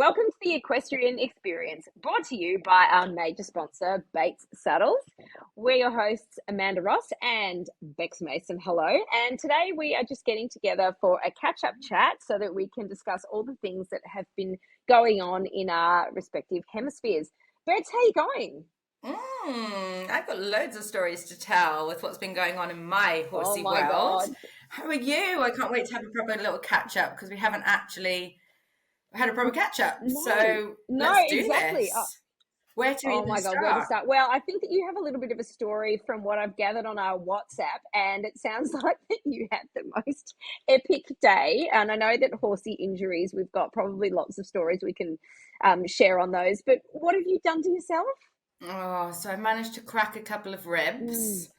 Welcome to the Equestrian Experience, brought to you by our major sponsor, Bates Saddles. We're your hosts, Amanda Ross and Bex Mason. Hello. And today we are just getting together for a catch-up chat so that we can discuss all the things that have been going on in our respective hemispheres. Bex, how are you going? I've got loads of stories to tell with what's been going on in my horsey my world. God. How are you? I can't wait to have a proper little catch up because we haven't actually had a proper catch up. So let's do exactly. this. Where to Oh even my God, where to start? start? Well, I think that you have a little bit of a story from what I've gathered on our WhatsApp, and it sounds like that you had the most epic day. And I know that horsey injuries, we've got probably lots of stories we can share on those. But what have you done to yourself? Oh, so I managed to crack a couple of Mm. ribs.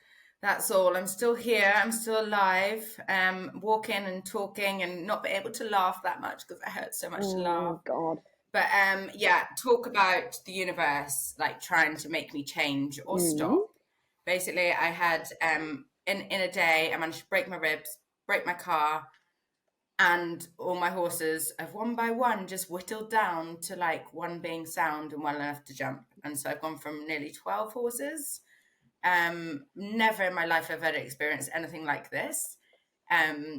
That's all. I'm still here. I'm still alive. Walking and talking and not be able to laugh that much because it hurts so much to laugh. Oh God. But yeah, talk about the universe like trying to make me change or Mm. stop. Basically, I had in a day I managed to break my ribs, break my car, and all my horses have one by one just whittled down to like one being sound and well enough to jump. And so I've gone from nearly 12 horses. Never in my life have I ever experienced anything like this.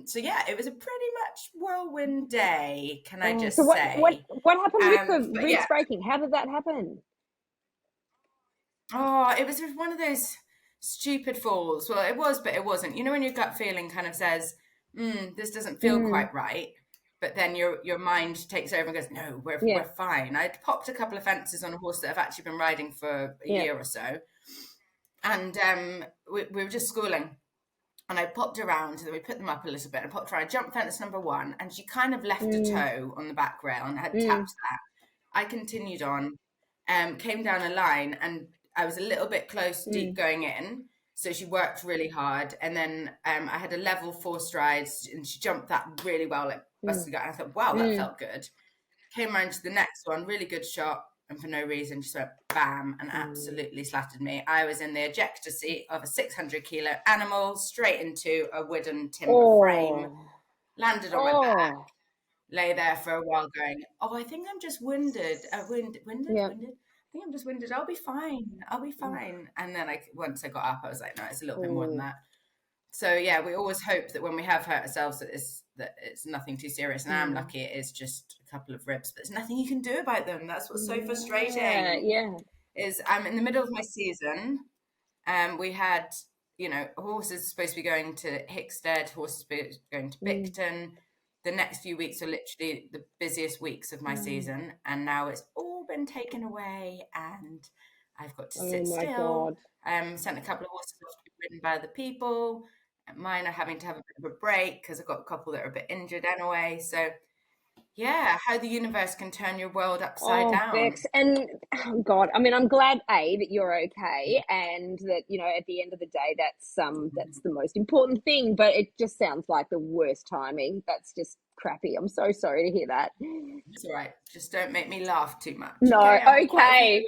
So yeah, it was a pretty much whirlwind day, can I Oh, so just say? what happened with the But ribs yeah, breaking? How did that happen? oh, it was one of those stupid falls. Well, it was, but it wasn't. You know, when your gut feeling kind of says, this doesn't feel Mm. quite right, but then your mind takes over and goes, no, Yeah, we're fine. I'd popped a couple of fences on a horse that I've actually been riding for a yeah. year or so, and we were just schooling. And I popped around, and then we put them up a little bit. I popped around, I jumped fence number one, and she kind of left a Mm. toe on the back rail and had Mm. tapped that. I continued on, came down a line, and I was a little bit close deep Mm. going in. So she worked really hard. And then I had a level 4 strides, and she jumped that really well, like Mm. busted gut. And I thought, wow, that Mm. felt good. Came around to the next one, really good shot. And for no reason, just went bam and Mm. absolutely slattered me. I was in the ejector seat of a 600 kilo animal straight into a wooden timber frame, Oh. landed on my back, Oh. lay there for a while going, oh, I think I'm just winded. Yeah. Winded. I think I'm just winded. I'll be fine. I'll be fine. And then once I got up, I was like, no, it's a little bit more than Oh. that. So yeah, we always hope that when we have hurt ourselves that it's nothing too serious. And I'm Mm. lucky it is just a couple of ribs, but there's nothing you can do about them. That's what's so Yeah, frustrating. yeah. Is I'm in the middle of my season. We had, horses supposed to be going to Hickstead, horses going to Mm. Bicton. The next few weeks are literally the busiest weeks of my Mm. season, and now it's all been taken away, and I've got to Oh sit my still. God. Sent a couple of horses off to be ridden by the people. Mine are having to have a bit of a break because I've got a couple that are a bit injured anyway. So yeah, how the universe can turn your world upside Oh, down. Bex, and oh God, I mean, I'm glad that you're okay, and that at the end of the day, that's the most important thing. But it just sounds like the worst timing. That's just crappy. I'm so sorry to hear that. It's all right. Just don't make me laugh too much, No, okay? I'm on quite a few okay.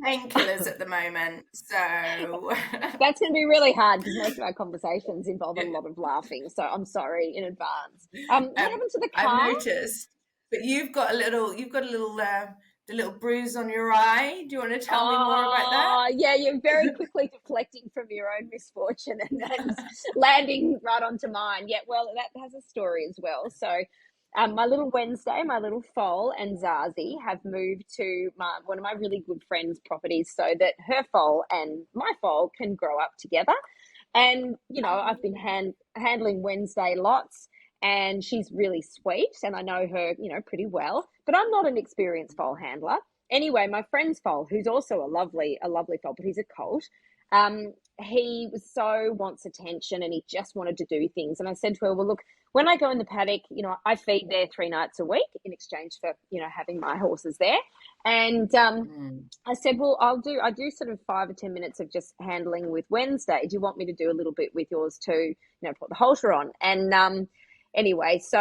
painkillers at the moment, so That's going to be really hard because most of our conversations involve a lot of laughing. So I'm sorry in advance. What um, happened to the I've car? noticed. But the little bruise on your eye. Do you want to tell me more about that? Oh, yeah, you're very quickly deflecting from your own misfortune and landing right onto mine. Yeah, well, that has a story as well. So, my little Wednesday, my little foal, and Zazie have moved to one of my really good friends' properties so that her foal and my foal can grow up together. And, I've been handling Wednesday lots, and she's really sweet, and I know her, pretty well, but I'm not an experienced foal handler. Anyway, my friend's foal, who's also a lovely foal, but he's a colt. He was so wants attention, and he just wanted to do things. And I said to her, well, look, when I go in the paddock, I feed there 3 nights a week in exchange for, having my horses there. And Mm. I said, well, I do sort of 5 or 10 minutes of just handling with Wednesday. Do you want me to do a little bit with yours too? Put the halter on. And anyway, so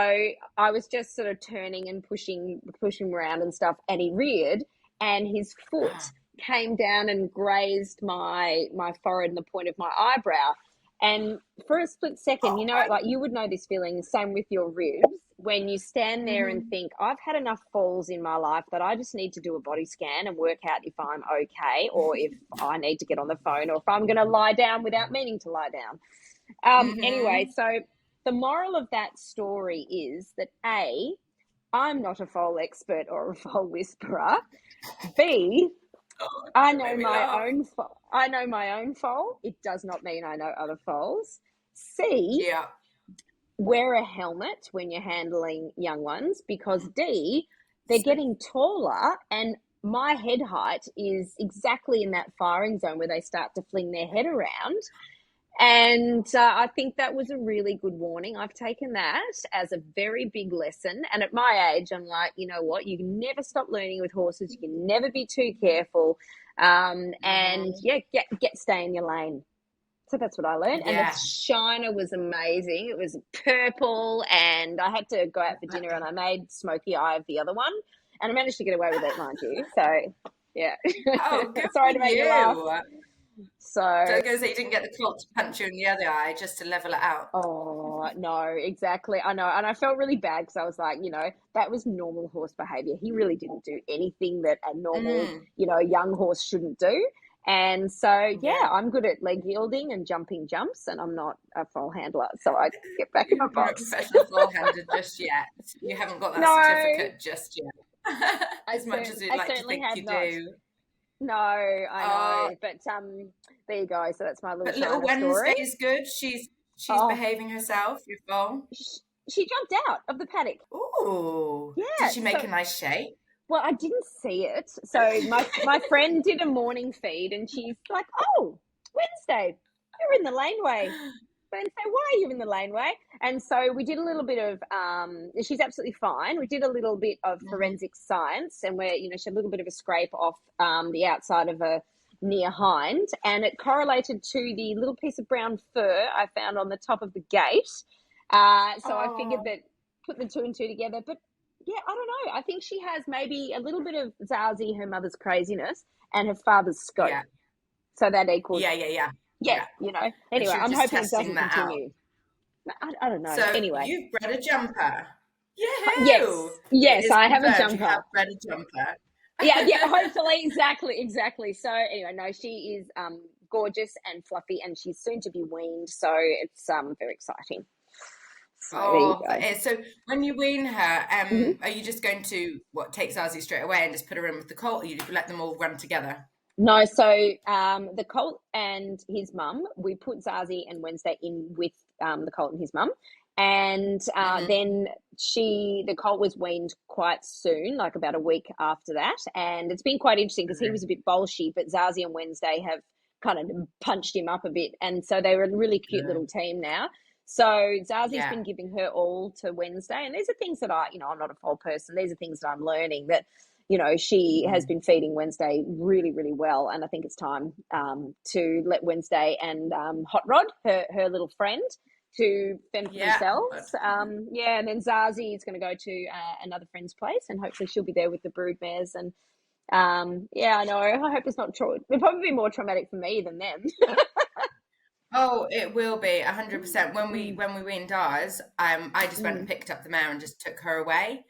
I was just sort of turning and pushing around and stuff, and he reared, and his foot came down and grazed my forehead and the point of my eyebrow. And for a split second, Oh, like you would know this feeling, same with your ribs. when you stand there and think, I've had enough falls in my life that I just need to do a body scan and work out if I'm okay, or if I need to get on the phone, or if I'm going to lie down without meaning to lie down. Anyway, so the moral of that story is that A, I'm not a foal expert or a foal whisperer. B, I know my own foal. It does not mean I know other foals. C, Yeah. wear a helmet when you're handling young ones, because D, they're getting taller, and my head height is exactly in that firing zone where they start to fling their head around. And I think that was a really good warning. I've taken that as a very big lesson. And at my age, I'm like, you know what? You can never stop learning with horses. You can never be too careful. And stay in your lane. So that's what I learned. And the shiner was amazing. It was purple, and I had to go out for dinner, and I made smoky eye of the other one, and I managed to get away with it, mind you. So, yeah. Oh, good Sorry for to make you. you laugh. So I was going to say, you didn't get the colt to punch you in the other eye just to level it out. Oh, no, exactly. I know. And I felt really bad because I was like, that was normal horse behavior. He really didn't do anything that a normal, young horse shouldn't do. And so, I'm good at leg yielding and jumping jumps, and I'm not a foal handler. So I get back in my box. You're not a professional foal handler just yet. You haven't got that certificate just yet. As much as you'd like to think you do. No, I know, but there you go. So that's my little. But little Wednesday's good. She's behaving herself. Your foal. She jumped out of the paddock. Ooh, yeah. Did she make a nice shape? Well, I didn't see it. So my friend did a morning feed, and she's like, "Oh, Wednesday, you're in the laneway." And say, why are you in the laneway? And so we did a little bit of, she's absolutely fine. We did a little bit of forensic science, and she had a little bit of a scrape off the outside of a near hind, and it correlated to the little piece of brown fur I found on the top of the gate. I figured that, put the two and two together. But yeah, I don't know. I think she has maybe a little bit of Zazie, her mother's craziness, and her father's scope. Yeah. So that equals. Yeah, Anyway, I'm hoping it doesn't continue. I don't know. So anyway, you've bred a jumper. Yes, I have a jumper. You have bred a jumper. yeah. Hopefully, exactly. So anyway, no, she is gorgeous and fluffy, and she's soon to be weaned. So it's very exciting. So so when you wean her, are you just going to take Zazie straight away and just put her in with the colt, or you let them all run together? No, so the colt and his mum, we put Zazie and Wednesday in with the colt and his mum, and then the colt was weaned quite soon, like about a week after that, and it's been quite interesting because he was a bit bolshy, but Zazie and Wednesday have kind of punched him up a bit, and so they were a really cute little team now. So Zazie's been giving her all to Wednesday, and these are things that I'm not a foal person. These are things that I'm learning that. She has been feeding Wednesday really, really well, and I think it's time to let Wednesday and Hot Rod, her little friend, to fend for themselves. And then Zazie is going to go to another friend's place, and hopefully she'll be there with the brood mares. And I know. I hope it's not true. It'll probably be more traumatic for me than them. Oh, it will be 100%. When we weaned ours, I just went and picked up the mare and just took her away.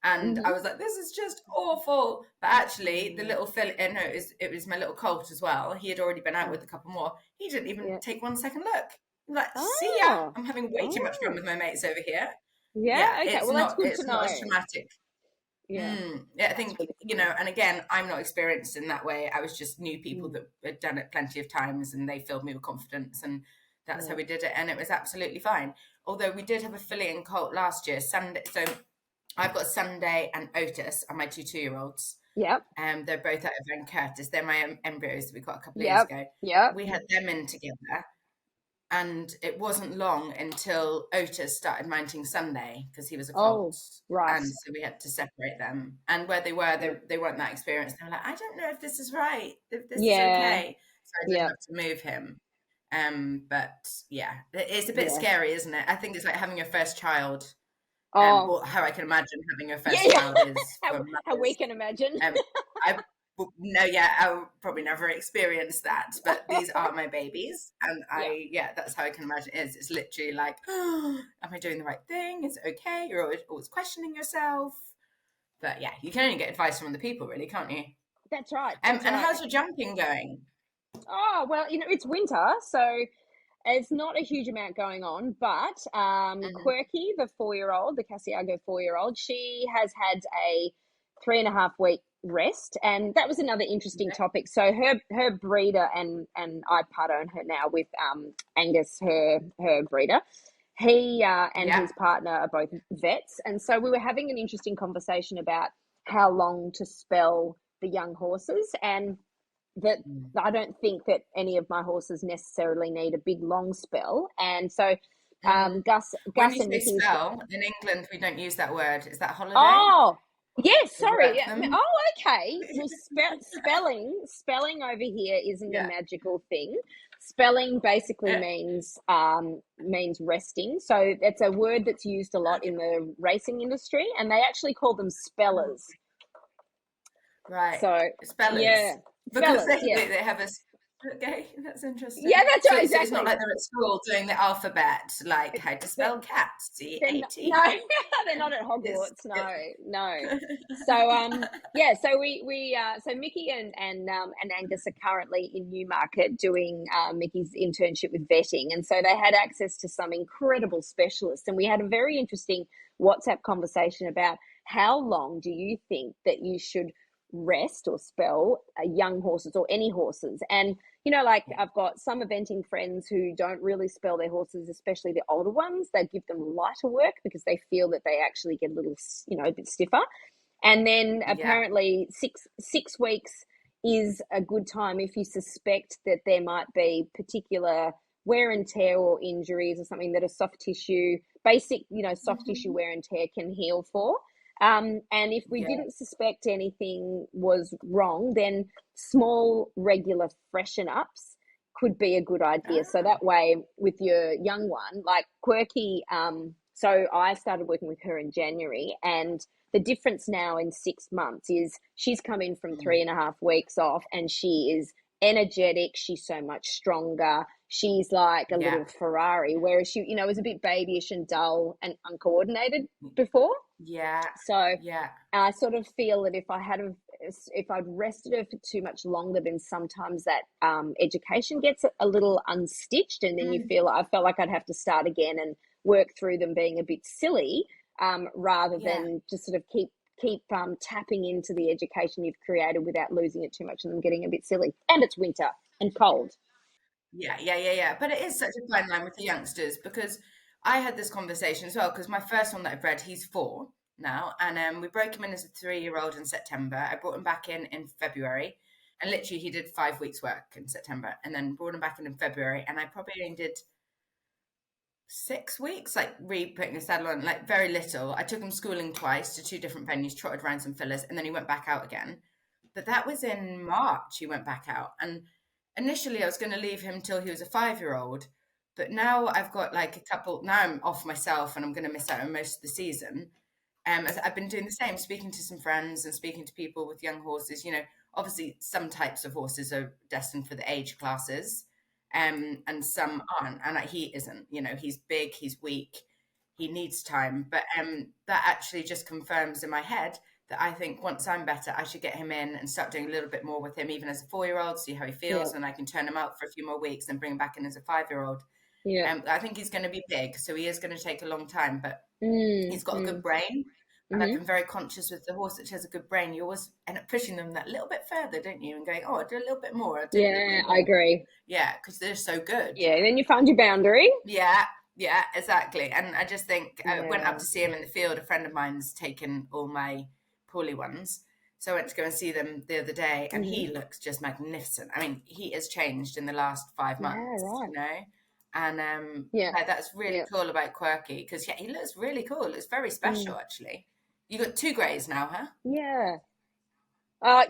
And I was like, this is just awful. But actually, the little filly, it was my little colt as well. He had already been out with a couple more. He didn't even take 1 second look. I'm like, see ya. I'm having way too much fun with my mates over here. Yeah, okay. Well, that's good to know. It's not as traumatic. Yeah. I think, and again, I'm not experienced in that way. I was just knew people that had done it plenty of times, and they filled me with confidence. And that's how we did it. And it was absolutely fine. Although we did have a filly and colt last year, Sunday. So I've got Sunday and Otis are my 2 2-year-olds. Yep. They're both out of Van Curtis. They're my embryos that we got a couple of years ago. Yeah. We had them in together. And it wasn't long until Otis started mounting Sunday because he was a colt. Oh, right. And so we had to separate them. And where they were, they weren't that experienced. They were like, I don't know if this is right, if this is okay. So I did have to move him. But it's a bit scary, isn't it? I think it's like having your first child. Or how I can imagine having your first child is. How we can imagine. well, no, yeah, I'll probably never experience that, but these are my babies. And Yeah, that's how I can imagine it is. It's literally like, oh, am I doing the right thing? Is it okay? You're always questioning yourself. But yeah, you can only get advice from other people, really, can't you? that's right. That's And right. how's your jumping going? Oh, well, it's winter, so it's not a huge amount going on, but Hmm. Quirky, the 4-year-old, the Casiago 4-year-old, she has had a 3.5 week rest, and that was another interesting Yeah. topic. So her breeder, and I part own her now with Angus, her breeder. He and Yeah. his partner are both vets, and so we were having an interesting conversation about how long to spell the young horses, and that Mm. I don't think that any of my horses necessarily need a big long spell. And so Hmm. When Gus you and say Mickey's. spell, in England, we don't use that word. Is that holiday Oh, yes, or sorry. work Yeah. them? Oh, okay. Well, spelling over here isn't a Yeah. magical thing. Spelling basically means resting. So it's a word that's used a lot Okay. in the racing industry, and they actually call them spellers. Right. So Spellers. yeah, Because spellers. Yeah, they have a. Okay, that's yeah, interesting. that's So, right, so it's not exactly. like they're at school doing the alphabet, like how to But spell cat, they're no, C-A-T. they're not at It's. Hogwarts. No, no. So yeah, so so Mickey and Angus are currently in Newmarket doing Mickey's internship with vetting, and so they had access to some incredible specialists, and we had a very interesting WhatsApp conversation about how long do you think that you should rest or spell young horses or any horses. And like Yeah. I've got some eventing friends who don't really spell their horses, especially the older ones. They give them lighter work because they feel that they actually get a little, a bit stiffer. And then Yeah. apparently six weeks is a good time if you suspect that there might be particular wear and tear or injuries or something that a soft tissue, basic, soft tissue Mhm. wear and tear can heal for. And if we Yeah. didn't suspect anything was wrong, then small regular freshen ups could be a good idea. So Ah, that way, with your young one, like Quirky, so I started working with her in January, and the difference now in 6 months is she's come in from mm, 3.5 weeks off, and she is energetic. She's so much stronger. She's like a yeah. little Ferrari, whereas she, was a bit babyish and dull and uncoordinated before. Yeah. So Yeah. I sort of feel that if I'd rested her for too much longer, then sometimes that education gets a little unstitched, and then Mm, I felt like I'd have to start again and work through them being a bit silly, rather yeah. than just sort of keep tapping into the education you've created without losing it too much and them getting a bit silly. And it's winter and cold. Yeah, yeah, yeah, yeah. But it is such a fine line with the youngsters because I had this conversation as well because my first one that I bred, he's 4 now, and we broke him in as a 3-year-old in September. I brought him back in February, and literally he did 5 weeks work in September, and then brought him back in February, and I probably only did 6 weeks, like re-putting a saddle on, like very little. I took him schooling twice to 2 different venues, trotted around some fillers, and then he went back out again. But that was in March, he went back out. And initially I was going to leave him till he was a 5-year-old. But now I've got like a couple, now I'm off myself and I'm going to miss out on most of the season. I've been doing the same, speaking to some friends and speaking to people with young horses. Obviously some types of horses are destined for the age classes, and some aren't. And he isn't. He's big, he's weak, he needs time. But that actually just confirms in my head that I think once I'm better, I should get him in and start doing a little bit more with him, even as a 4-year-old, see how he Yeah, feels, and I can turn him out for a few more weeks and bring him back in as a 5-year-old. yeah. I think he's going to be big, so he is going to take a long time, but Mm, he's got a good mm, brain. And I've mm-hmm. been very conscious with the horse that has a good brain. You always end up pushing them that little bit further, don't you? And going, oh, I'll do a little bit more. I'll do a little Yeah, bit I more. agree. Yeah, because they're so good. Yeah, then you find your boundary. Yeah, yeah, exactly. And I just think I went up Yeah. to see him in the field. A friend of mine's taken all my poorly ones. So I went to go and see them the other day, and Mm-hmm. he looks just magnificent. I mean, he has changed in the last five Yeah, months, right. And Yeah, yeah, that's really yeah. cool about Quirky because yeah, he looks really cool. Looks very Mm. special, actually. You got 2 greys now, huh? Yeah.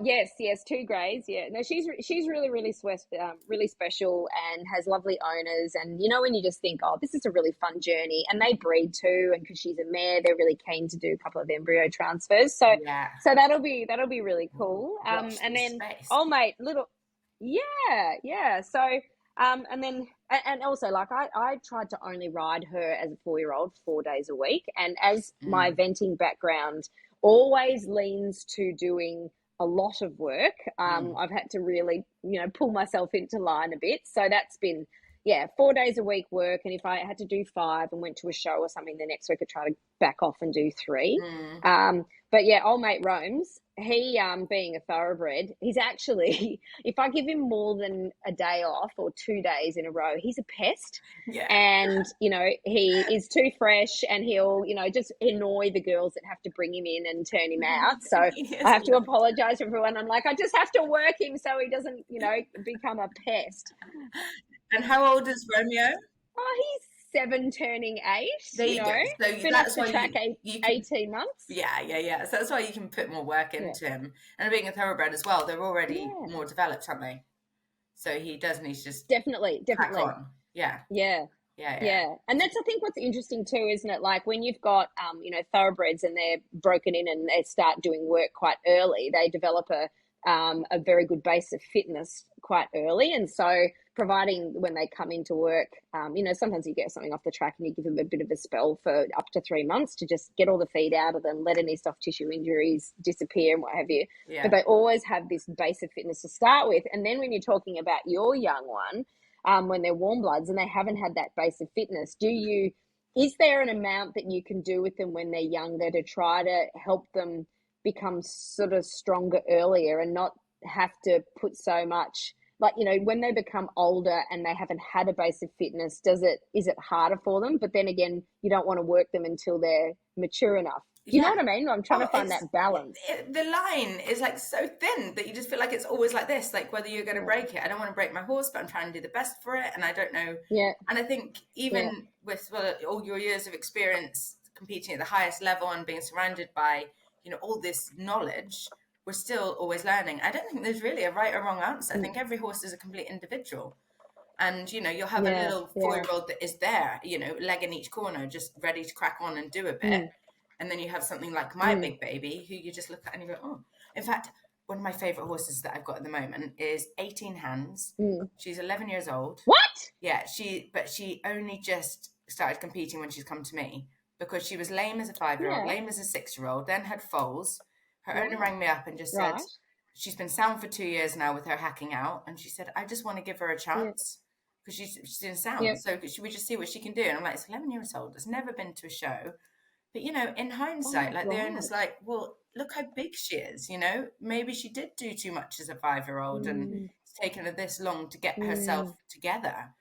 Yes, two greys. Yeah, no, she's really really special and has lovely owners. And you know when you just think, oh, this is a really fun journey, and they breed too. And because she's a mare, they're really keen to do a couple of embryo transfers. So Yeah. that'll be really cool. Watch And this then space. oh mate, little yeah. So and then and also like I tried to only ride her as a 4-year-old 4 days a week, and as my eventing background always leans to doing a lot of work. I've had to really, pull myself into line a bit. So that's been, 4 days a week work. And if I had to do 5 and went to a show or something the next week, I try to back off and do 3. But yeah, old mate Rome's, he, being a thoroughbred, he's actually, if I give him more than a day off or 2 days in a row, he's a pest. Yeah. And, he is too fresh, and he'll, just annoy the girls that have to bring him in and turn him out. So I have to apologize to everyone. I'm like, I just have to work him so he doesn't, become a pest. And how old is Romeo? Oh, he's 7 turning 8. There you go. So been that's up why to track you can, 18 months. Yeah. So that's why you can put more work into him. And being a thoroughbred as well, they're already more developed, aren't they? So he does need to just definitely crack on. Yeah. And that's, I think, what's interesting too, isn't it? Like when you've got thoroughbreds and they're broken in and they start doing work quite early, they develop a very good base of fitness quite early. And so providing when they come into work, sometimes you get something off the track and you give them a bit of a spell for up to 3 months to just get all the feed out of them, let any soft tissue injuries disappear and what have you. But they always have this base of fitness to start with. And then when you're talking about your young one, when they're warm bloods and they haven't had that base of fitness, is there an amount that you can do with them when they're younger to try to help them become sort of stronger earlier and not have to put so much, like, when they become older and they haven't had a base of fitness, is it harder for them? But then again, you don't want to work them until they're mature enough. You know what I mean? I'm trying to find that balance. The line is like so thin that you just feel like it's always like this, like whether you're going to break it. I don't want to break my horse, but I'm trying to do the best for it. And I don't know. Yeah. And I think even with all your years of experience competing at the highest level and being surrounded by, all this knowledge, we're still always learning. I don't think there's really a right or wrong answer. I think every horse is a complete individual. And, you'll have a little 4-year-old that is there, leg in each corner, just ready to crack on and do a bit. And then you have something like my big baby who you just look at and you go, oh. In fact, one of my favourite horses that I've got at the moment is 18 hands. She's 11 years old. What? Yeah, but she only just started competing when she's come to me because she was lame as a 5-year-old, lame as a 6-year-old, then had foals. Her owner rang me up and just said, she's been sound for 2 years now with her hacking out. And she said, I just want to give her a chance because she's in sound. So should we just see what she can do? And I'm like, it's 11 years old. It's never been to a show. But, in hindsight, the owner's like, well, look how big she is, Maybe she did do too much as a 5-year-old and it's taken her this long to get herself together.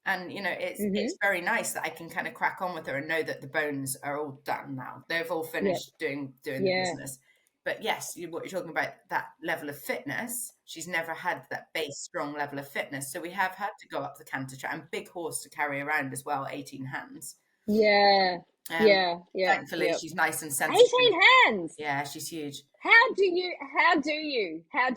And, it's very nice that I can kind of crack on with her and know that the bones are all done now. They've all finished doing the business. But yes, what you're talking about, that level of fitness, she's never had that base strong level of fitness. So we have had to go up the canter track, and big horse to carry around as well, 18 hands. Thankfully, she's nice and sensitive. 18 hands. Yeah, she's huge. How do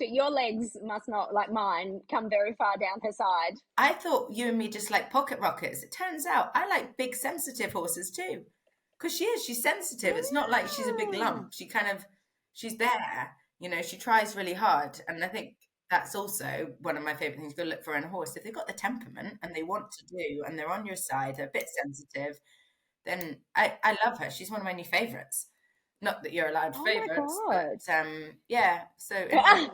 your legs must not, like mine, come very far down her side? I thought you and me just like pocket rockets. It turns out I like big sensitive horses too, because she's sensitive. It's not like she's a big lump. She's there. She tries really hard, and I think that's also one of my favorite things to look for in a horse. If they've got the temperament and they want to do, and they're on your side, they're a bit sensitive, then I love her. She's one of my new favorites. Not that you're allowed favorites, but so in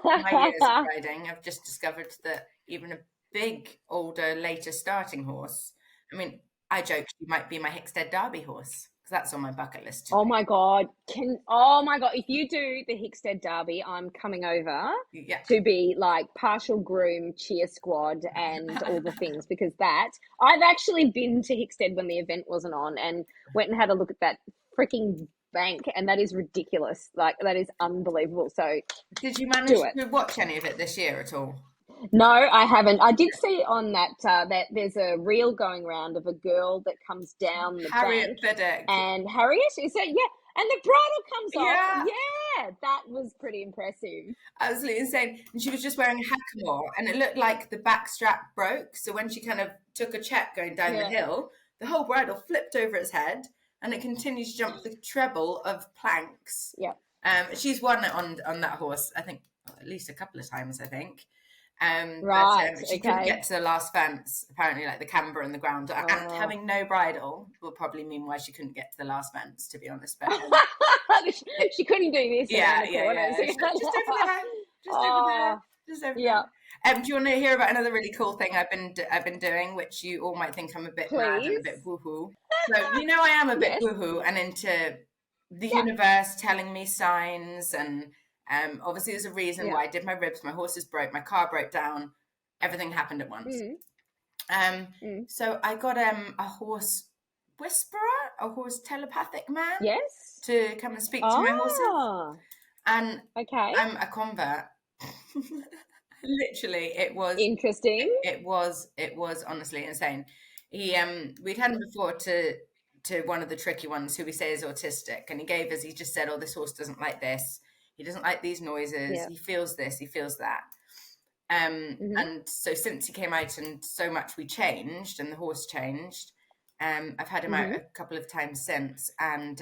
my years of riding, I've just discovered that even a big, older, later starting horse, I mean, I joke she might be my Hickstead Derby horse, because that's on my bucket list too. Oh my god, if you do the Hickstead Derby, I'm coming over to be like partial groom, cheer squad and all the things, because I've actually been to Hickstead when the event wasn't on and went and had a look at that freaking bank, and that is ridiculous. Like, that is unbelievable. So did you manage to watch any of it this year at all? No, I haven't. I did see on that there's a reel going around of a girl that comes down the Harriet bank. Biddick. And Harriet, is it? Yeah. And the bridle comes off. Yeah, that was pretty impressive. Absolutely insane. And she was just wearing a hackamore, and it looked like the back strap broke. So when she kind of took a check going down the hill, the whole bridle flipped over its head, and it continued to jump the treble of planks. Yeah. She's won it on that horse, I think, at least a couple of times, I think. Right. But she couldn't get to the last fence, apparently, like the camber and the ground. And having no bridle will probably mean why she couldn't get to the last fence, to be honest. But she couldn't do this. Yeah. Just over there. Just over there. Do you want to hear about another really cool thing I've been doing, which you all might think I'm a bit mad and a bit woohoo? So I am a bit woohoo and into the universe telling me signs, and obviously there's a reason why I did my ribs, my horses broke, my car broke down, everything happened at once. So I got a horse whisperer, a horse telepathic man, to come and speak to my horses. And I'm a convert. Literally, it was interesting. It was honestly insane. We'd had him before to one of the tricky ones who we say is autistic, and he just said, oh, this horse doesn't like this, he doesn't like these noises, he feels this, he feels that. And so since he came out and so much we changed and the horse changed, I've had him out a couple of times since, and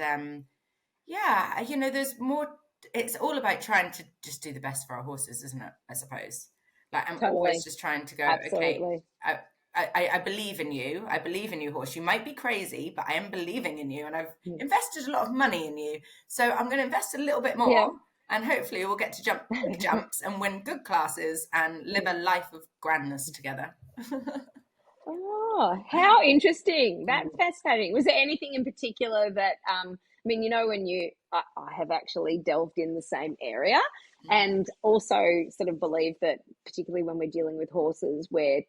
there's more. It's all about trying to just do the best for our horses, isn't it? I suppose. Like I'm always just trying to go, okay, I believe in you. I believe in you, horse. You might be crazy, but I am believing in you, and I've invested a lot of money in you. So I'm going to invest a little bit more, and hopefully we'll get to jump big jumps and win good classes and live a life of grandness together. Oh, how interesting. That's fascinating. Was there anything in particular that, I mean, I have actually delved in the same area, and also sort of believe that particularly when we're dealing with horses, we're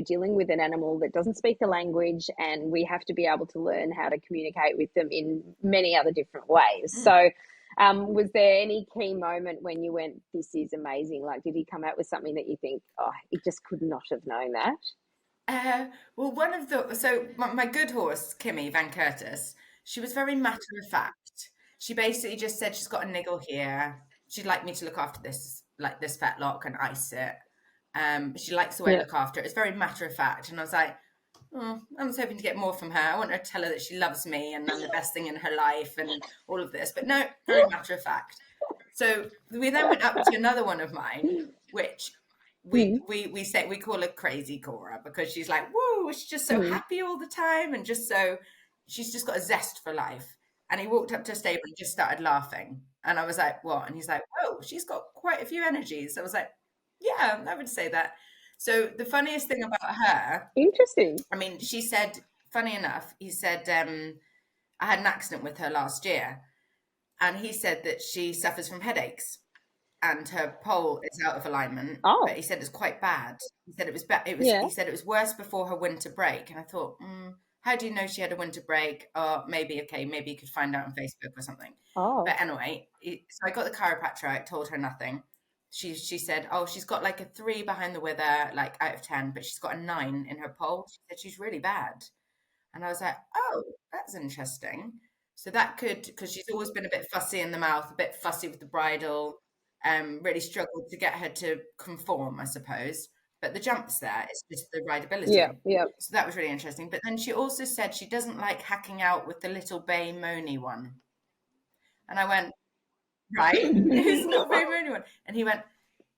dealing with an animal that doesn't speak the language, and we have to be able to learn how to communicate with them in many other different ways. So was there any key moment when you went, this is amazing? Like, did he come out with something that you think, oh, it just could not have known that? Well, my good horse, Kimmy Van Curtis, she was very matter of fact. She basically just said she's got a niggle here. She'd like me to look after this fetlock and ice it. She likes the way I look after it. It's very matter of fact. And I was like, oh, I was hoping to get more from her. I want her to tell her that she loves me and I'm the best thing in her life and all of this. But no, very matter of fact. So we then went up to another one of mine, which we call her Crazy Cora, because she's like, woo, she's just so happy all the time, and she's just got a zest for life. And he walked up to a stable and just started laughing. And I was like, what? And he's like, whoa, she's got quite a few energies. I was like, yeah, I would say that. So the funniest thing about her... Interesting. I mean, she said, funny enough, he said, I had an accident with her last year. And he said that she suffers from headaches and her pole is out of alignment. Oh. But he said it's quite bad. He said He said it was worse before her winter break. And I thought, how do you know she had a winter break? Or maybe you could find out on Facebook or something. Oh. But anyway, so I got the chiropractor out, told her nothing. She said, oh, she's got like a 3 behind the wither, like out of 10, but she's got a 9 in her pole. She said she's really bad. And I was like, oh, that's interesting. So that could, because she's always been a bit fussy in the mouth, a bit fussy with the bridle, really struggled to get her to conform, I suppose. But the jump's there, it's just the rideability. Yeah. So that was really interesting. But then she also said she doesn't like hacking out with the little bay Moni one. And I went, right, it's not a bay Moni one. And he went,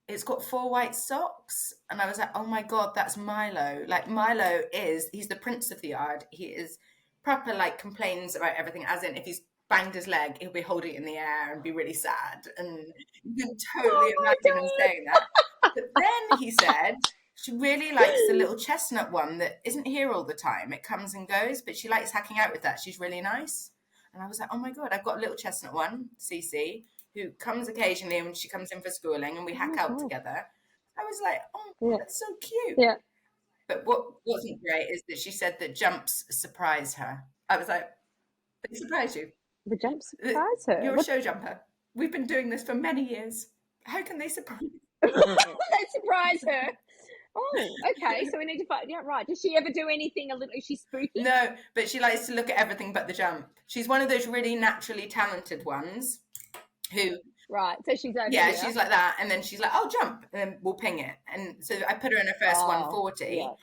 it's got 4 white socks. And I was like, oh my God, that's Milo. Like Milo he's the prince of the yard. He is proper, like, complains about everything, as in if he's banged his leg, he'll be holding it in the air and be really sad. And you can totally imagine him saying that. But then he said she really likes the little chestnut one that isn't here all the time. It comes and goes, but she likes hacking out with that. She's really nice. And I was like, oh my God, I've got a little chestnut one, Cece, who comes occasionally when she comes in for schooling, and we hack out together. I was like, oh, that's so cute. Yeah. But what wasn't great is that she said that jumps surprise her. I was like, they surprise you. The jumps surprise her. You're a show jumper. We've been doing this for many years. How can they surprise you? They surprise her. Oh, okay. So we need to find. Yeah, right. Does she ever do anything a little? Is she spooky? No, but she likes to look at everything but the jump. She's one of those really naturally talented ones who Right. So she's over Yeah, here. she's like that, and then she's like, "Oh, jump," and then we'll ping it. And so I put her in her first Oh, 140, yeah.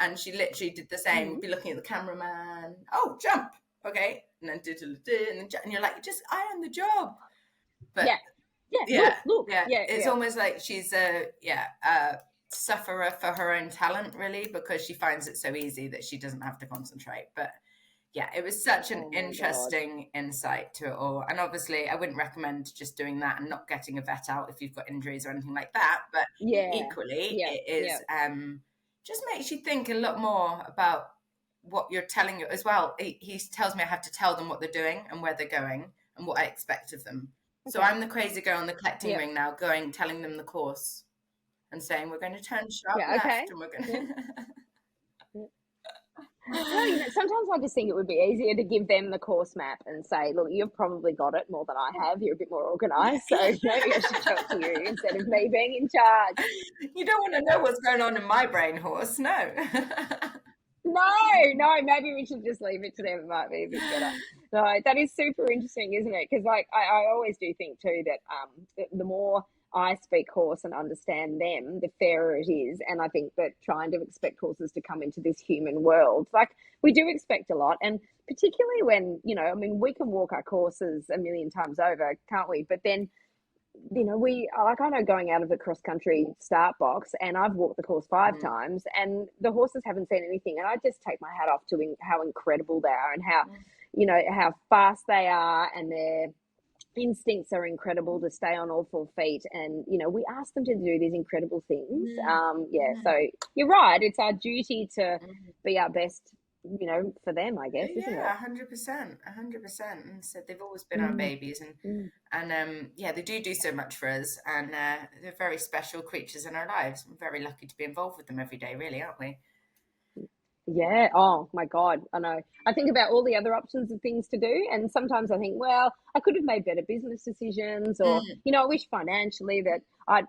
and she literally did the same. We'd be looking at the cameraman. Oh, jump, okay, and then and you're like, just iron the job. But Yeah. Yeah. yeah, Look. yeah, Yeah. it's Yeah. almost like she's a sufferer for her own talent, really, because she finds it so easy that she doesn't have to concentrate. But yeah, it was such an Oh my God. interesting insight to it all. And obviously, I wouldn't recommend just doing that and not getting a vet out if you've got injuries or anything like that. But Yeah. equally, Yeah. it Yeah. is just makes you think a lot more about what you're telling you as well. He tells me I have to tell them what they're doing and where they're going and what I expect of them. So Okay. I'm the crazy girl in the collecting Yeah. ring now, telling them the course and saying we're going to turn sharp Yeah. Okay. left and we're going Yeah. to. Yeah. Well, sometimes I just think it would be easier to give them the course map and say, look, you've probably got it more than I have. You're a bit more organized. So maybe I should show it to you instead of me being in charge. You don't want to know what's going on in my brain, horse. No. No, maybe we should just leave it to them. It might be a bit better. No, that is super interesting, isn't it? Because like I always do think too that the more I speak horse and understand them, the fairer it is. And I think that trying to expect horses to come into this human world, like we do expect a lot, and particularly when I mean, we can walk our courses a million times over, can't we? But then we like I know going out of the cross country start box, and I've walked the course 5 times, and the horses haven't seen anything, and I just take my hat off to how incredible they are, and how fast they are, and their instincts are incredible to stay on all 4 feet, and we ask them to do these incredible things. So you're right, it's our duty to be our best for them, I guess, isn't it? 100%, 100%. And so they've always been our Mm, babies, mm. and yeah, they do so much for us, and they're very special creatures in our lives. I'm very lucky to be involved with them every day, really, aren't we? Yeah. Oh my God. I know. I think about all the other options of things to do. And sometimes I think, well, I could have made better business decisions, or, I wish financially that I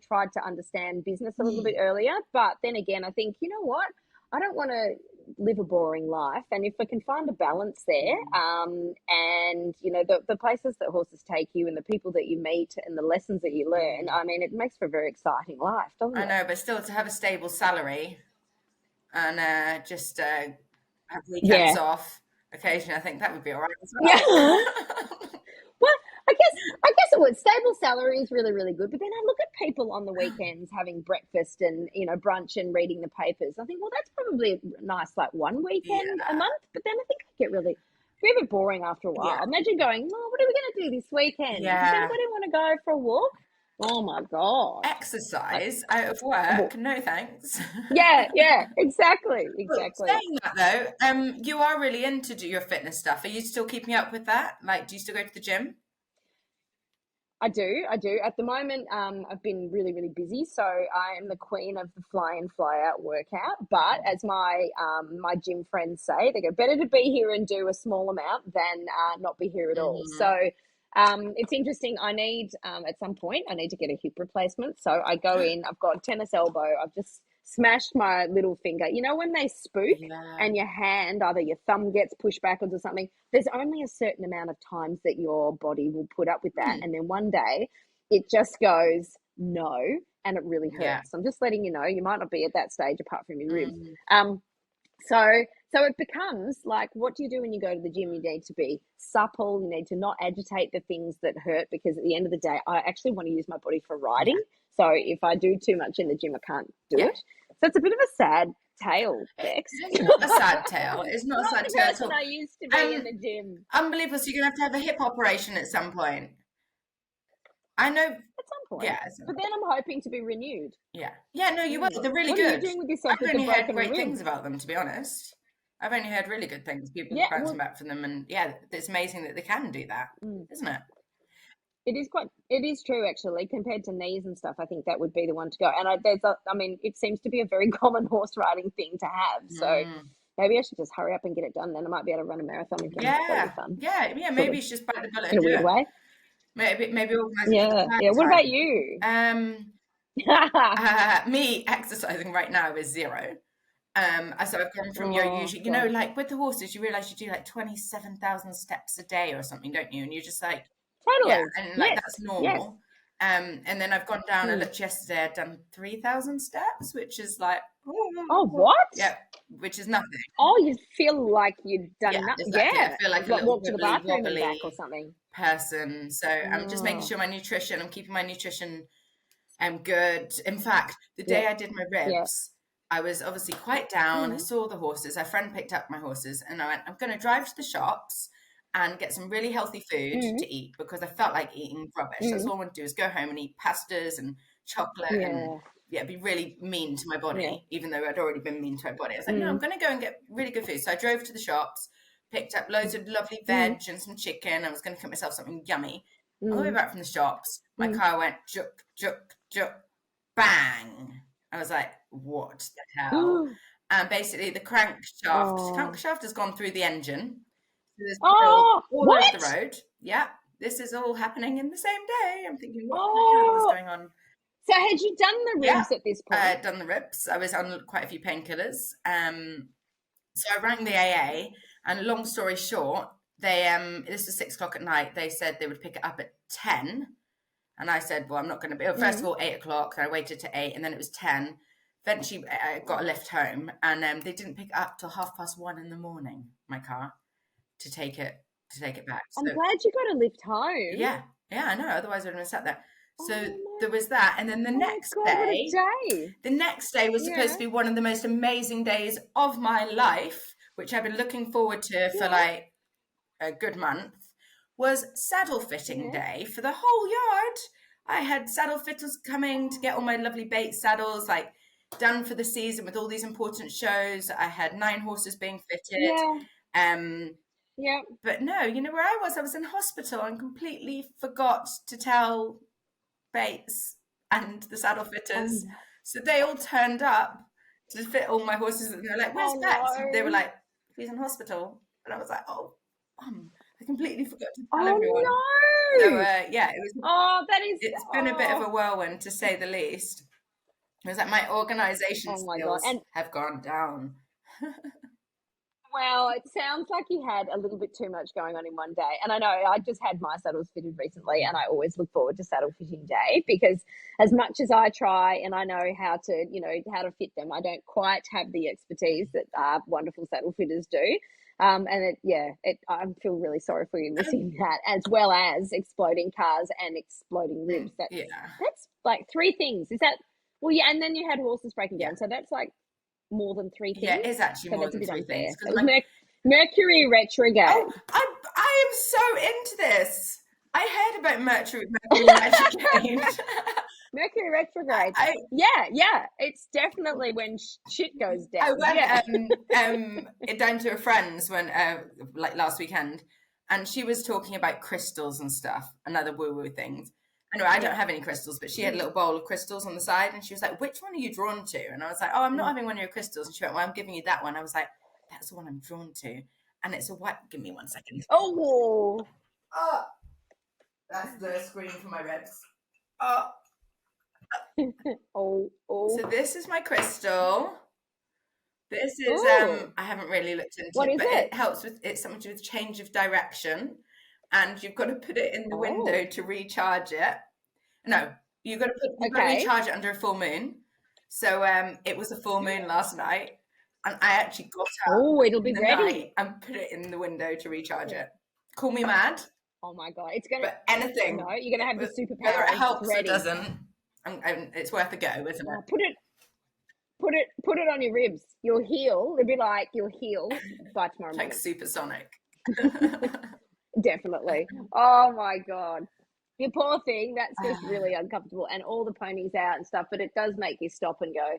tried to understand business a little bit earlier. But then again, I think, you know what? I don't want to live a boring life. And if I can find a balance there, and, the places that horses take you and the people that you meet and the lessons that you learn, I mean, it makes for a very exciting life, doesn't I it? know, but still to have a stable salary and just have weekends Yeah. off occasionally, I think that would be all right as Yeah. well. Well, I guess it would. Stable salary is really, really good. But then I look at people on the weekends having breakfast and brunch and reading the papers. I think, well, that's probably a nice like one weekend a Yeah, month. But then I think I get really a bit boring after a yeah, while. Imagine going, oh, what are we going to do this weekend? Does yeah. anybody want to go for a walk? Oh my God! Like, Exercise out of work, well, no thanks. yeah, exactly, Well, exactly. saying that though, you are really into your fitness stuff. Are you still keeping up with that? Like, do you still go to the gym? I do. At the moment, I've been really, really busy, so I am the queen of the fly in, fly out workout. But as my gym friends say, they go, better to be here and do a small amount than not be here at all. So Mm-hmm. it's interesting. I need at some point I need to get a hip replacement. So I go in. I've got tennis elbow. I've just smashed my little finger. You know when they spook Yeah. and your hand, either your thumb gets pushed backwards or something, there's only a certain amount of times that your body will put up with that. And then one day it just goes, no, and it really Yeah. hurts. I'm just letting you know, you might not be at that stage apart from your ribs. Mm. So it becomes like, what do you do when you go to the gym? You need to be supple. You need to not agitate the things that hurt, because at the end of the day, I actually want to use my body for Yeah. riding. So if I do too much in the gym, I can't do Yeah. it. So it's a bit of a sad tale, Bex. It's not a sad tale. It's not a Not sad the tale at person all. I used to be in the gym. Unbelievable. So you're gonna have a hip operation at some point. I know. At some point. Yeah. But then I'm hoping to be renewed. Yeah. Yeah. No, you will. They're really What are you good. doing with yourself I've with the only heard broken great rib? things about them, to be honest. I've only heard really good things. People Yeah, bouncing well, back from them, and yeah, it's amazing that they can do that, isn't it? it is true actually, compared to knees and stuff. I think that would be the one to go. And I mean, it seems to be a very common horse riding thing to have. So maybe I should just hurry up and get it done. Then I might be able to run a marathon again. That'll be Yeah. fun. Yeah. Yeah. Sort Maybe of you should just bite the bullet in and a do weird it. way. Maybe organize a Yeah. What time. about you? Me exercising right now is zero. So I've gone from your usual, God. like with the horses, you realize you do like 27,000 steps a day or something, don't you? And you're just like, Yeah, Totally. and like Yes. that's Yes. normal. And then I've gone down. I Mm. looked yesterday. I'd done 3,000 steps, which is like, Oh, what? yeah, which is nothing. Oh, you feel like you've Yeah, done nothing. exactly. I Yeah. feel like a What, little walk to the wibbly bathroom and back or wobbly something. person. So I'm just making Oh, sure my nutrition. I'm keeping my nutrition good. In fact, the yeah. day I did my Yeah. ribs, I was obviously quite down. I Mm. saw the horses. A friend picked up my horses, and I went, I'm going to drive to the shops and get some really healthy food Mm. to eat because I felt like eating rubbish. That's Mm. all I want to do is go home and eat pastas and chocolate and Yeah. yeah, be really mean to my Yeah. body, even though I'd already been mean to my body. I was like, no, I'm Mm. going to go and get really good food. So I drove to the shops, picked up loads of lovely veg Mm. and some chicken. I was going to cook myself something yummy. On the way Mm. back from the shops, my Mm. car went juk, juk, juk, bang. I was like, what the hell? And basically the Oh. crankshaft has gone through the engine. So there's oil Oh, all over the what? road. Yeah, this is all happening in the same day. I'm thinking, what the hell is Oh. going on? So had you done the Yeah, ribs at this point? done the ribs. I was on quite a few painkillers. So I rang the AA, and long story short, they this was 6 o'clock at night. They said they would pick it up at 10. And I said, well, I'm not going to be. First of all, 8 o'clock. Then I waited to 8, and then it was 10. Eventually, I got a lift home, and they didn't pick it up till 1:30 in the morning. My car to take it back. I'm So glad you got a lift home. yeah, I know. Otherwise, I would have been sat there. So Oh there was that, and then the my next God, what a day, day. the next day was supposed Yeah. to be one of the most amazing days of my life, which I've been looking forward to for Yeah. like a good month. Was saddle fitting Yeah. day for the whole yard. I had saddle fitters coming to get all my lovely bait saddles, like done for the season with all these important shows. I had 9 horses being fitted. Yeah. Yeah. But no, you know where I was in hospital and completely forgot to tell Bates and the saddle fitters. Oh, So they all turned up to fit all my horses, and they're like, "Where's oh Bex?" And they were no. like, "He's in hospital." And I was like, "Oh, I completely forgot to tell Oh everyone." no. So yeah, Oh, that is. it's been a bit of a whirlwind to say the least. It was like my organisation Oh my God. skills And have gone down. well, it sounds like you had a little bit too much going on in one day. And I know I just had my saddles fitted recently, and I always look forward to saddle fitting day because as much as I try and I know how to, how to fit them, I don't quite have the expertise that wonderful saddle fitters do. And I feel really sorry for you missing that, as well as exploding cars and exploding ribs. That's like 3 things. Is that, well, yeah, and then you had horses breaking down. So that's like more than 3 things. Yeah, it is actually So more that's a than bit 3 unfair. things. It was Mercury retrograde. Oh, I am so into this. I heard about Mercury retrograde. Mercury retrograde. Yeah. It's definitely when shit goes down. I went down to a friend's when like last weekend, and she was talking about crystals and stuff, and other woo-woo things. Anyway, I don't have any crystals, but she had a little bowl of crystals on the side, and she was like, "Which one are you drawn to?" And I was like, "Oh, I'm not having one of your crystals." And she went, "Well, I'm giving you that one." I was like, "That's the one I'm drawn to," and it's a white. Give me 1 second. Oh, that's the screen for my ribs. oh. So this is my crystal. This is I haven't really looked into what it, is but it? it helps with it's something to do with change of direction, and you've got to put it in the window to recharge it. No, you've got to recharge it under a full moon. So it was a full moon last night, and I actually got up it'll be ready and put it in the window to recharge it. Call me mad. Oh my God, it's gonna. But anything. No, you're gonna have the superpower. Whether it helps ready. or doesn't, it's worth a go, isn't it? Put it on your ribs. You'll heal. It'll be like you'll heal by tomorrow morning. Like supersonic. Definitely. Oh my God. You poor thing. That's just really uncomfortable. And all the ponies out and stuff, but it does make you stop and go,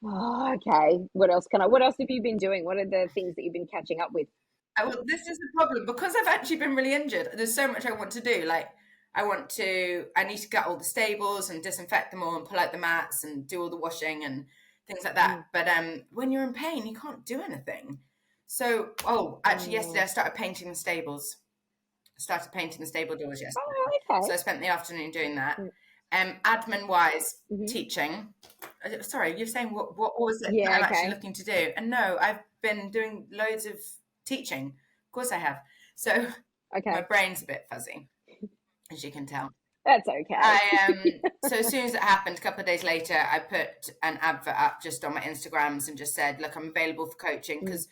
oh, okay. What else have you been doing? What are the things that you've been catching up with? Well, this is the problem because I've actually been really injured. There's so much I want to do. Like I need to gut all the stables and disinfect them all and pull out the mats and do all the washing and things like that. But when you're in pain, you can't do anything. So, yesterday I started painting the stables. I started painting the stable doors yesterday. Oh, okay. So I spent the afternoon doing that. Admin-wise, teaching. Sorry, you're saying what was it that I'm actually looking to do? And no, I've been doing loads of teaching. Of course I have. So my brain's a bit fuzzy. as you can tell. That's okay. So as soon as it happened, a couple of days later, I put an advert up just on my Instagrams and just said, look, I'm available for coaching, Mm, because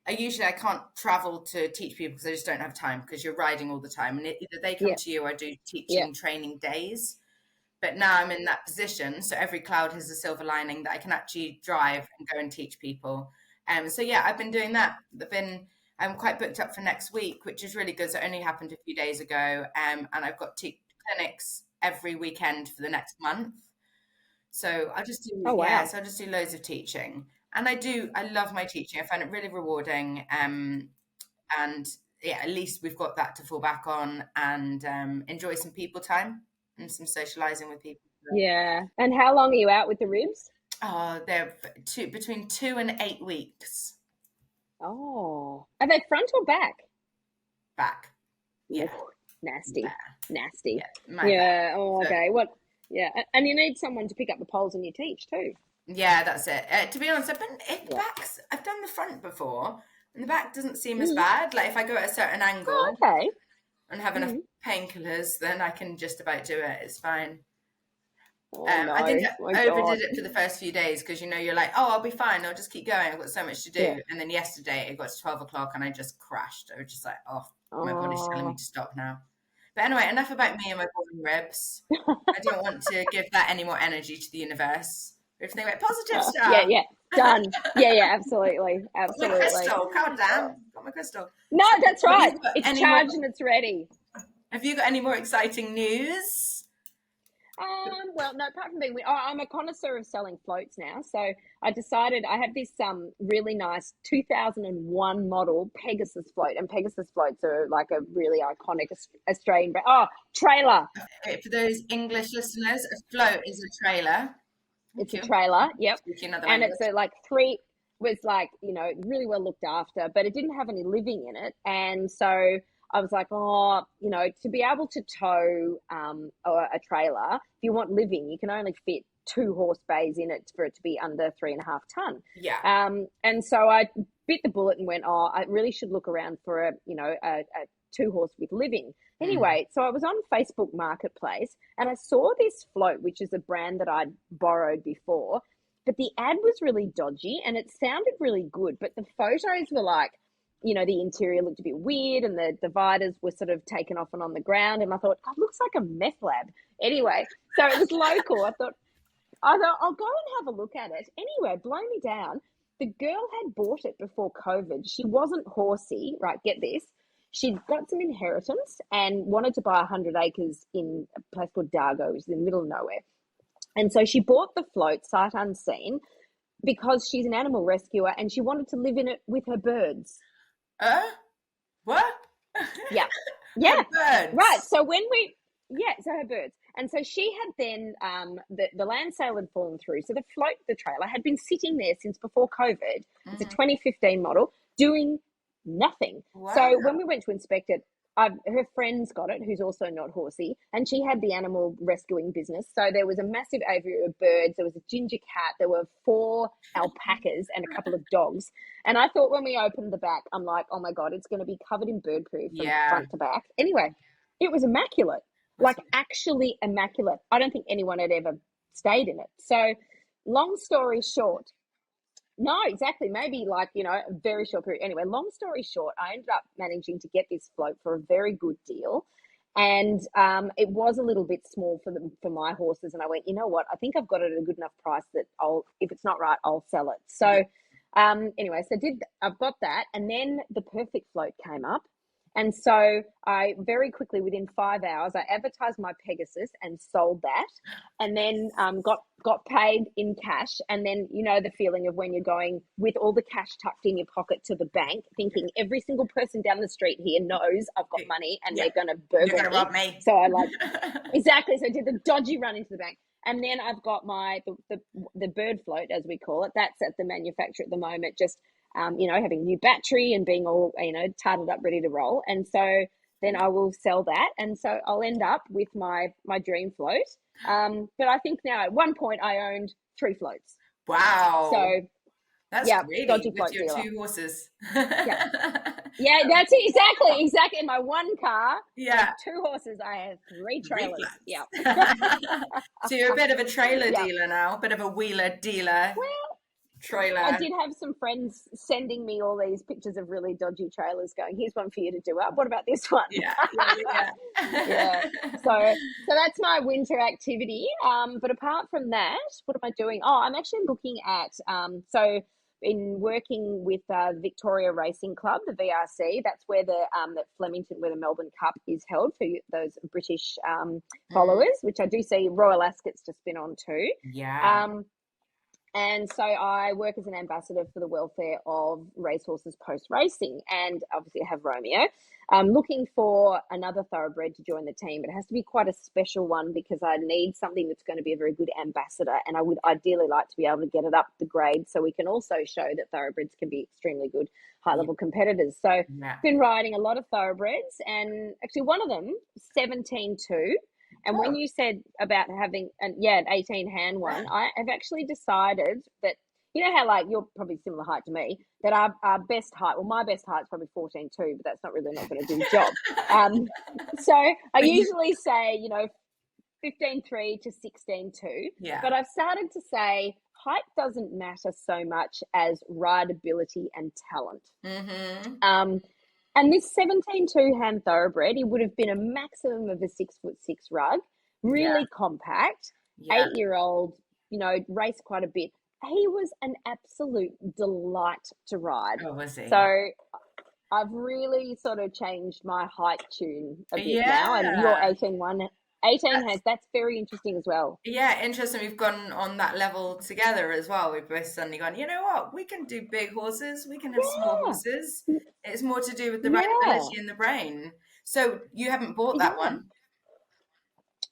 I can't travel to teach people because I just don't have time, because you're riding all the time, and either they come yeah, to you or I do yeah. teaching training days. But now I'm in that position, so every cloud has a silver lining, that I can actually drive and go and teach people. So yeah, I've been doing that. I'm quite booked up for next week, which is really good. So it only happened a few days ago, and I've got clinics every weekend for the next month. So I'll just do Oh, yeah, wow. so I'll just do loads of teaching, and I love my teaching. I find it really rewarding, and yeah, at least we've got that to fall back on, and enjoy some people time and some socializing with people. Yeah. And how long are you out with the ribs? Oh, they're between 2 and 8 weeks Oh, are they front or back? back. Ooh, Yeah, nasty, yeah, nasty. my bad. Yeah. Oh, So okay. What? Yeah. And you need someone to pick up the poles when you teach too. yeah, that's it. To be honest, Yeah. I've done the front before, and the back doesn't seem as Mm. bad. Like if I go at a certain Oh, angle okay. and have enough Mm. painkillers, then I can just about do it. It's fine. Oh I think no, my I overdid God. it for the first few days, because you're like, oh, I'll be fine. I'll just keep going. I've got so much to Yeah. do. And then yesterday it got to 12 o'clock and I just crashed. I was just like, oh, my body's telling me Oh. to stop now. But anyway, enough about me and my boring ribs. I don't want to give that any more energy to the universe. We have to think about positive Yeah, stuff. yeah. Done. Yeah, yeah, absolutely. Got my Absolutely. crystal. Calm down. Got my crystal. No, So, that's have right. you got It's any more? charged and it's ready. Have you got any more exciting news? Well, no, apart from being, I'm a connoisseur of selling floats now. So I decided I have this really nice 2001 model Pegasus float, and Pegasus floats are like a really iconic Australian brand. Oh, trailer. For those English listeners, a float is a trailer. Thank It's a you. trailer. Yep. Speaking another And it's language. like three, was like, really well looked after, but it didn't have any living in it. And so I was like, oh, to be able to tow a trailer, if you want living, you can only fit 2 horse bays in it for it to be under 3.5 ton. Yeah. And so I bit the bullet and went, oh, I really should look around for a 2 horse with living. Anyway, so I was on Facebook Marketplace and I saw this float, which is a brand that I'd borrowed before, but the ad was really dodgy and it sounded really good, but the photos were like, the interior looked a bit weird and the dividers were sort of taken off and on the ground. And I thought, God, looks like a meth lab. Anyway, so it was local. I thought, I'll go and have a look at it. Anyway, blow me down. The girl had bought it before COVID. She wasn't horsey, right? Get this. She'd got some inheritance and wanted to buy 100 acres in a place called Dargo, which is in the middle of nowhere. And so she bought the float sight unseen because she's an animal rescuer and she wanted to live in it with her birds. What? Yeah. Her Yeah. birds. Right. So so her birds. And so she had then, the land sale had fallen through. So the trailer had been sitting there since before COVID. It's a 2015 model doing nothing. Wow. So when we went to inspect it, her friend's got it, who's also not horsey, and she had the animal rescuing business. So there was a massive aviary of birds. There was a ginger cat. There were 4 alpacas and a couple of dogs. And I thought when we opened the back, I'm like, oh my God, it's going to be covered in bird poo from front to back. Anyway, it was immaculate, like actually immaculate. I don't think anyone had ever stayed in it. So long story short, no, exactly. Maybe like, a very short period. Anyway, long story short, I ended up managing to get this float for a very good deal. And it was a little bit small for my horses. And I went, you know what? I think I've got it at a good enough price that if it's not right, I'll sell it. So anyway, I've got that. And then the perfect float came up. And so I very quickly, within 5 hours, I advertised my Pegasus and sold that, and then got paid in cash. And then the feeling of when you're going with all the cash tucked in your pocket to the bank, thinking every single person down the street here knows I've got money and they're going to burgle me. Rob me. So I exactly. So I did the dodgy run into the bank. And then I've got the bird float, as we call it. That's at the manufacturer at the moment, just having new battery and being all, tarted up, ready to roll. And so then I will sell that. And so I'll end up with my dream float. But I think now at one point I owned 3 floats. Wow. So That's Yeah, greedy dodgy with float your dealer. 2 horses. Yeah. Yeah, that's it. Exactly. In my one car, I have Yeah, 2 horses. I have 3 trailers. Yeah. reflex. So you're a bit of a trailer Yeah. dealer now, a bit of a wheeler dealer, Well, I trailer. did have some friends sending me all these pictures of really dodgy trailers going, here's one for you to do up. What about this one? Yeah, yeah, Yeah. yeah. So that's my winter activity. But apart from that, what am I doing? Oh, I'm actually looking at so in working with Victoria Racing Club, the VRC. That's where the that Flemington, where the Melbourne Cup is held for those British Mm, followers, which I do see Royal Ascot's just been on too. yeah. Um, and so I work as an ambassador for the welfare of racehorses post racing, and obviously I have Romeo. I'm looking for another thoroughbred to join the team. It has to be quite a special one because I need something that's going to be a very good ambassador, and I would ideally like to be able to get it up the grade so we can also show that thoroughbreds can be extremely good high Yeah. level competitors. So I've Yeah. been riding a lot of thoroughbreds, and actually one of them, 17-2. And when Oh, you said about having an 18 hand one, I have actually decided that, you know how like you're probably similar height to me, that our best height, well, my best height is probably 14.2, but that's not going to do the job. So I but you, usually say, 15.3 to 16.2, yeah. but I've started to say height doesn't matter so much as rideability and talent. Mm-hmm. Um, and this 17.2 hand thoroughbred, he would have been a maximum of a 6'6" rug, Yeah. really compact, Yeah. 8-year-old, raced quite a bit. He was an absolute delight to ride. Oh, was he? So I've really sort of changed my height tune a bit now. And your Yeah. 18 That's, has, that's very interesting as well. yeah, interesting. We've gone on that level together as well. We've both suddenly gone, you know what? We can do big horses. We can have small Yeah. horses. It's more to do with the Yeah. rideability in the brain. So you haven't bought that Yeah. one?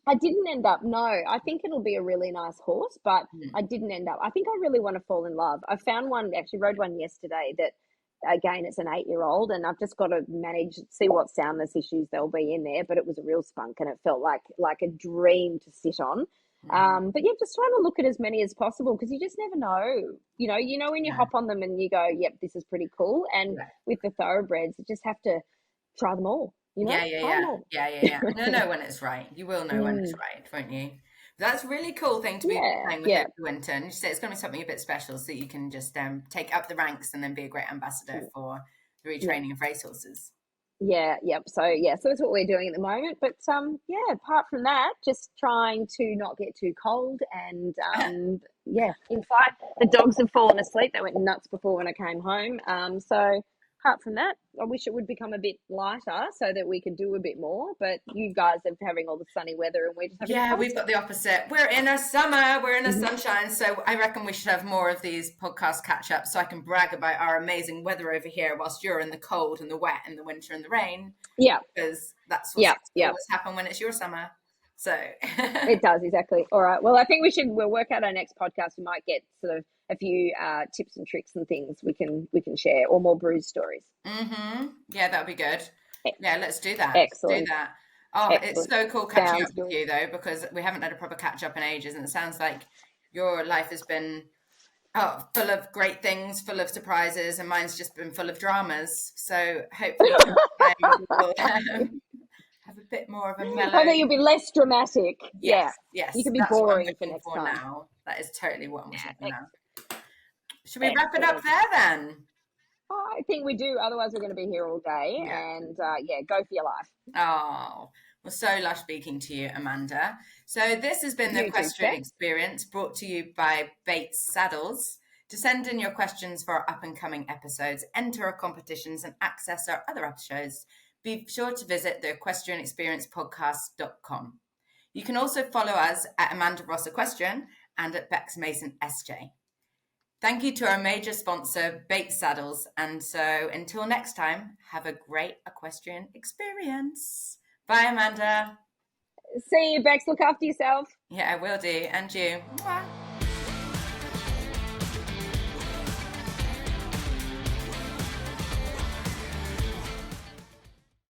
I didn't end up, no. I think it'll be a really nice horse, but I Hmm. didn't end up. I think I really want to fall in love. I found one, actually rode one yesterday that, again, it's an 8-year-old, and I've just got to see what soundness issues there'll be in there, but it was a real spunk and it felt like a dream to sit on. Yeah. But yeah, just trying to look at as many as possible because you just never know. When you Yeah. hop on them and you go, yep, this is pretty cool. And Yeah. with the thoroughbreds, you just have to try them all, Yeah, yeah, try them yeah, all. yeah, yeah, yeah. And you'll know when it's right. You will know when it's Mm, right, won't you? That's a really cool thing to be yeah, playing with yeah. over the winter. And you say it's going to be something a bit special, so that you can just take up the ranks and then be a great ambassador for the Yeah. retraining of racehorses. Yeah, yep. So that's what we're doing at the moment. But yeah, apart from that, just trying to not get too cold and yeah. In fact, the dogs have fallen asleep. They went nuts before when I came home. So apart from that, I wish it would become a bit lighter so that we could do a bit more. But you guys are having all the sunny weather and we're just having Yeah, cold we've got stuff. the opposite. We're in a summer, we're in a Mhm. sunshine. So I reckon we should have more of these podcast catch ups so I can brag about our amazing weather over here whilst you're in the cold and the wet and the winter and the rain, Yeah, because that's what yeah, seems to yeah. always happen when it's your summer. So It does, exactly. All right. Well, I think we'll work out our next podcast. We might get sort of a few tips and tricks and things we can share, or more bruise stories. Yeah, that would be good. Yeah, let's do that. Let's do Excellent. that. Oh, it's Excellent. so cool catching up Sounds with good. you though, because we haven't had a proper catch up in ages, and it sounds like your life has been full of great things, full of surprises, and mine's just been full of dramas. So hopefully we'll have a bit more of a I mellow. think you'll be less dramatic. Yeah. Yes, You yes, can be that's what I'm boring for wishing next for time. now. That is totally what I'm wishing for Yeah. now. Should we wrap it up Excellent. there then? I think we do. Otherwise, we're going to be here all day. Yeah. And yeah, go for your life. Oh, well, so lush speaking to you, Amanda. So this has been the You too, Equestrian Beck. Experience, brought to you by Bates Saddles. To send in your questions for our up-and-coming episodes, enter our competitions, and access our other episodes, be sure to visit the equestrianexperiencepodcast.com. You can also follow us at Amanda Ross Equestrian and at Bex Mason SJ. Thank you to our major sponsor, Bates Saddles. And so until next time, have a great equestrian experience. Bye, Amanda. See you, Bex. Look after yourself. Yeah, I will do. And you. Mwah.